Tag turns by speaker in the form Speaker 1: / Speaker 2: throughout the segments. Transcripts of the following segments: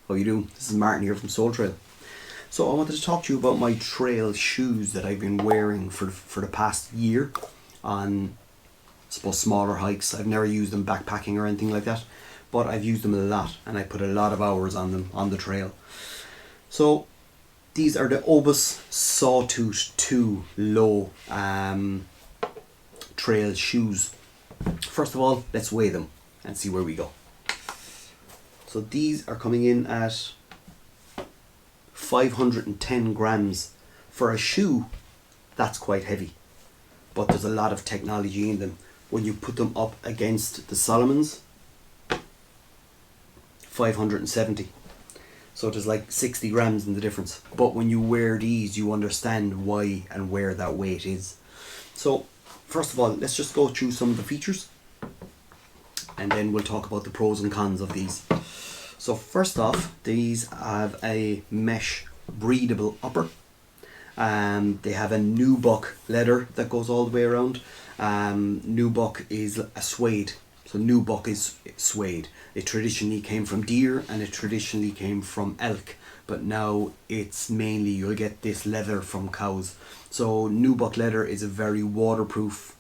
Speaker 1: How you doing? This is Martin here from Soul Trail. So I wanted to talk to you about my trail shoes that I've been wearing for the past year on, I suppose, smaller hikes. I've never used them backpacking or anything like that, but I've used them a lot and I put a lot of hours on them on the trail. So these are the Oboz Sawtooth II Low trail shoes. First of all, let's weigh them and see where we go. So these are coming in at 510 grams. For a shoe, that's quite heavy, but there's a lot of technology in them. When you put them up against the Solomons, 570. So there's like 60 grams in the difference. But when you wear these, you understand why and where that weight is. So first of all, let's just go through some of the features, and then we'll talk about the pros and cons of these. So first off, these have a mesh breathable upper. They have a Nubuck leather that goes all the way around. Nubuck is a suede. So Nubuck is suede. It traditionally came from deer and it traditionally came from elk, but now it's mainly, you'll get this leather from cows. So Nubuck leather is a very waterproof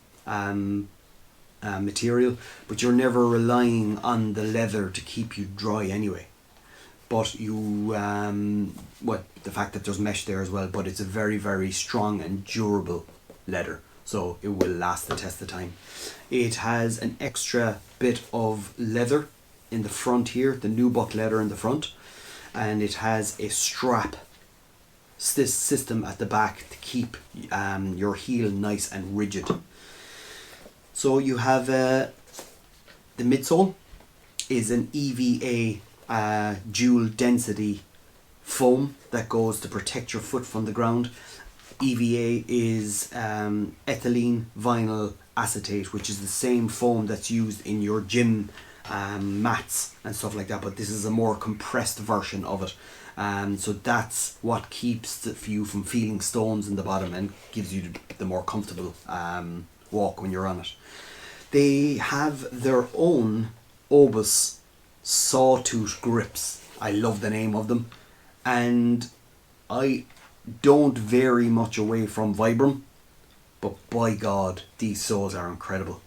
Speaker 1: material, but you're never relying on the leather to keep you dry anyway. But you, well, the fact that there's mesh there as well, but it's a very, very strong and durable leather, so it will last the test of time. It has an extra bit of leather in the front here, the Nubuck leather in the front, and it has a strap system at the back to keep your heel nice and rigid. So you have the midsole is an EVA dual density foam that goes to protect your foot from the ground. EVA is ethylene vinyl acetate, which is the same foam that's used in your gym mats and stuff like that, but this is a more compressed version of it. So that's what keeps you from feeling stones in the bottom and gives you the more comfortable walk when you're on it. They have their own Oboz Sawtooth grips. I love the name of them, and I don't vary much away from Vibram, but by God, these soles are incredible.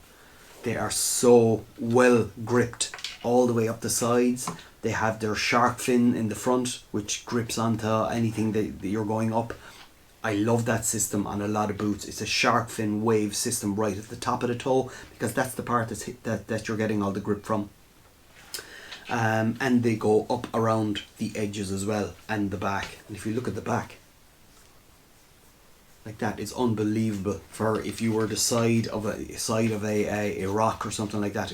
Speaker 1: They are so well gripped all the way up the sides. They have their shark fin in the front, which grips onto anything that you're going up. I love that system on a lot of boots. It's a shark fin wave system right at the top of the toe, because that's the part that you're getting all the grip from. And they go up around the edges as well, and the back. And if you look at the back, like that, it's unbelievable. For if you were the side of a rock or something like that,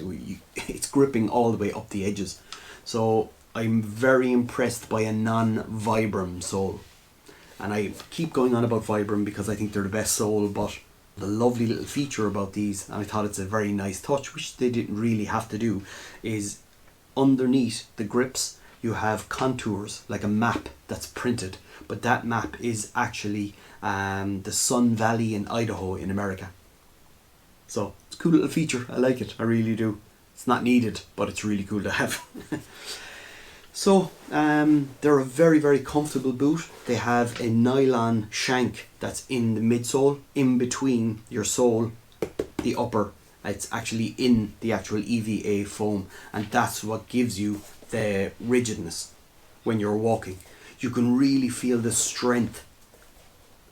Speaker 1: it's gripping all the way up the edges. So I'm very impressed by a non-Vibram sole. And I keep going on about Vibram because I think they're the best sole, but the lovely little feature about these, and I thought it's a very nice touch, which they didn't really have to do, is underneath the grips you have contours, like a map that's printed, but that map is actually the Sun Valley in Idaho in America. So it's a cool little feature. I like it, I really do. It's not needed, but it's really cool to have. So they're a very, very comfortable boot. They have a nylon shank that's in the midsole, in between your sole, the upper. It's actually in the actual EVA foam, and that's what gives you the rigidness when you're walking. You can really feel the strength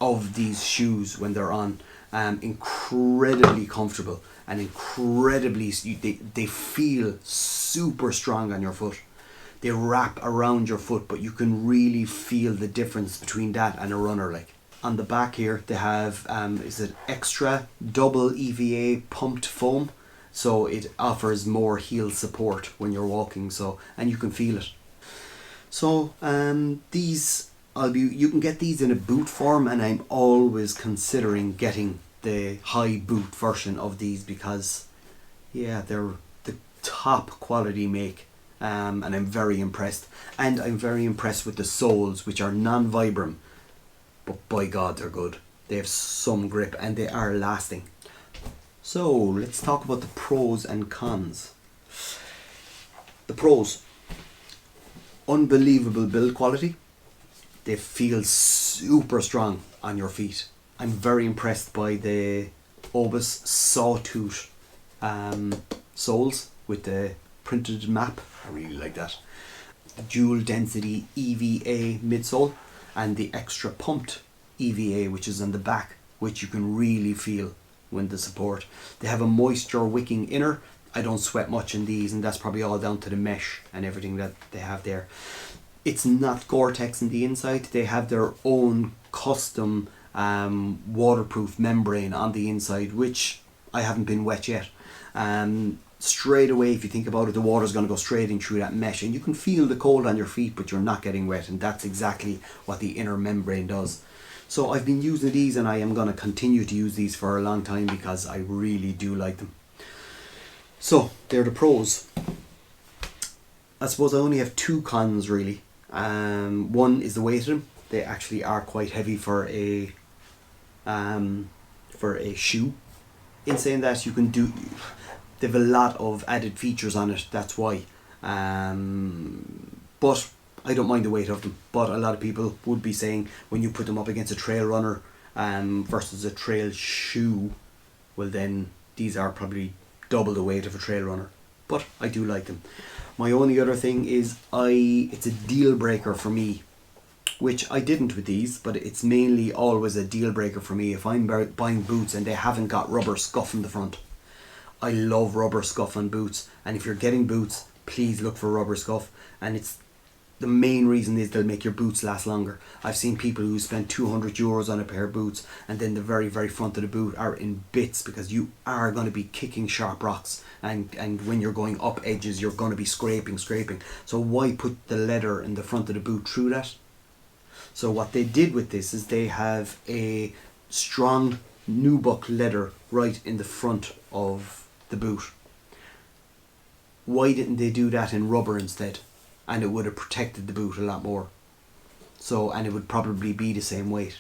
Speaker 1: of these shoes when they're on. Incredibly comfortable and incredibly, they feel super strong on your foot. They wrap around your foot, but you can really feel the difference between that and a runner. Like on the back here, they have is it extra double EVA pumped foam, so it offers more heel support when you're walking. So, and you can feel it. So these you can get these in a boot form, and I'm always considering getting the high boot version of these because, yeah, they're the top quality make. And I'm very impressed. And I'm very impressed with the soles, which are non-Vibram, but by God they're good. They have some grip and they are lasting. So let's talk about the pros and cons. The pros. Unbelievable build quality. They feel super strong on your feet. I'm very impressed by the Oboz Sawtooth soles with the printed map. I really like that. The dual density EVA midsole and the extra pumped EVA, which is on the back, which you can really feel when the support. They have a moisture wicking inner. I don't sweat much in these, and that's probably all down to the mesh and everything that they have there. It's not Gore-Tex in the inside. They have their own custom waterproof membrane on the inside, which I haven't been wet yet. Straight away, if you think about it, the water's going to go straight in through that mesh, and you can feel the cold on your feet, but you're not getting wet, and that's exactly what the inner membrane does. So I've been using these, and I am going to continue to use these for a long time because I really do like them. So they're the pros. I suppose I only have two cons really. One is the weight of them. They actually are quite heavy for a shoe. In saying that, they have a lot of added features on it, that's why. But I don't mind the weight of them. But a lot of people would be saying when you put them up against a trail runner versus a trail shoe, well then these are probably double the weight of a trail runner. But I do like them. My only other thing is it's a deal breaker for me, which I didn't with these, but it's mainly always a deal breaker for me if I'm buying boots and they haven't got rubber scuff in the front. I love rubber scuff on boots, and if you're getting boots, please look for rubber scuff. And it's the main reason is they'll make your boots last longer. I've seen people who spend €200 on a pair of boots, and then the very front of the boot are in bits because you are going to be kicking sharp rocks, and when you're going up edges you're going to be scraping. So why put the leather in the front of the boot through that? So what they did with this is they have a strong Nubuck leather right in the front of the boot. Why didn't they do that in rubber instead? And it would have protected the boot a lot more. And it would probably be the same weight.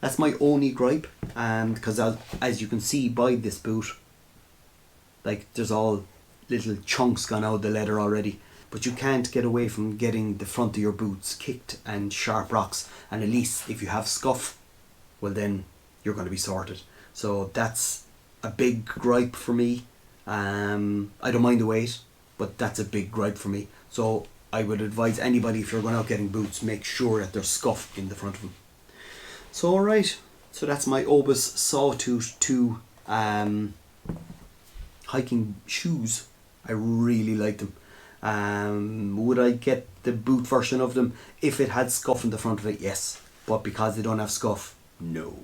Speaker 1: That's my only gripe, because as you can see by this boot, like there's all little chunks gone out of the leather already. But you can't get away from getting the front of your boots kicked and sharp rocks, and at least if you have scuff, well then you're going to be sorted. So that's a big gripe for me. I don't mind the weight, but that's a big gripe for me. So I would advise anybody, if you're going out getting boots, make sure that there's scuff in the front of them. So alright, so that's my Oboz Sawtooth II hiking shoes. I really like them. Would I get the boot version of them if it had scuff in the front of it? Yes, but because they don't have scuff, no.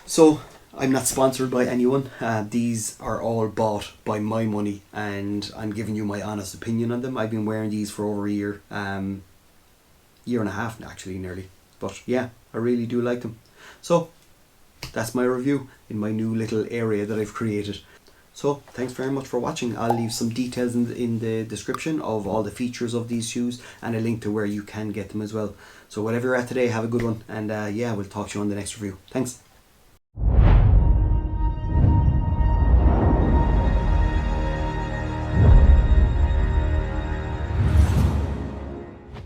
Speaker 1: So I'm not sponsored by anyone. These are all bought by my money, and I'm giving you my honest opinion on them. I've been wearing these for over a year, year and a half actually, nearly. But yeah, I really do like them. So that's my review in my new little area that I've created. So thanks very much for watching. I'll leave some details in the description of all the features of these shoes, and a link to where you can get them as well. So whatever you're at today, have a good one, and yeah, we'll talk to you on the next review. Thanks.